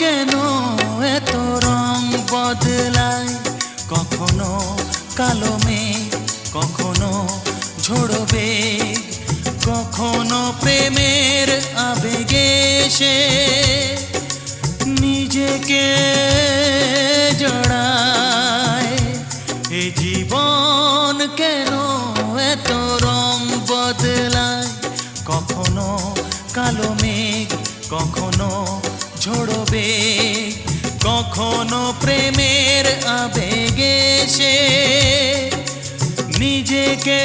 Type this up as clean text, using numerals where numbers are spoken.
কেন এত রং বদলায়, কখনো কালো মেঘ, কখনো ঝোড়ো বেগ, কখনো প্রেমের আবেগে সে নিজেকে জড়ায়। এ জীবন কেন এত রং বদলায়, কখনো কালো মেঘ, কখনো ঝোড়ো বেগ, কখনো প্রেমের আবেগে সে নিজেকে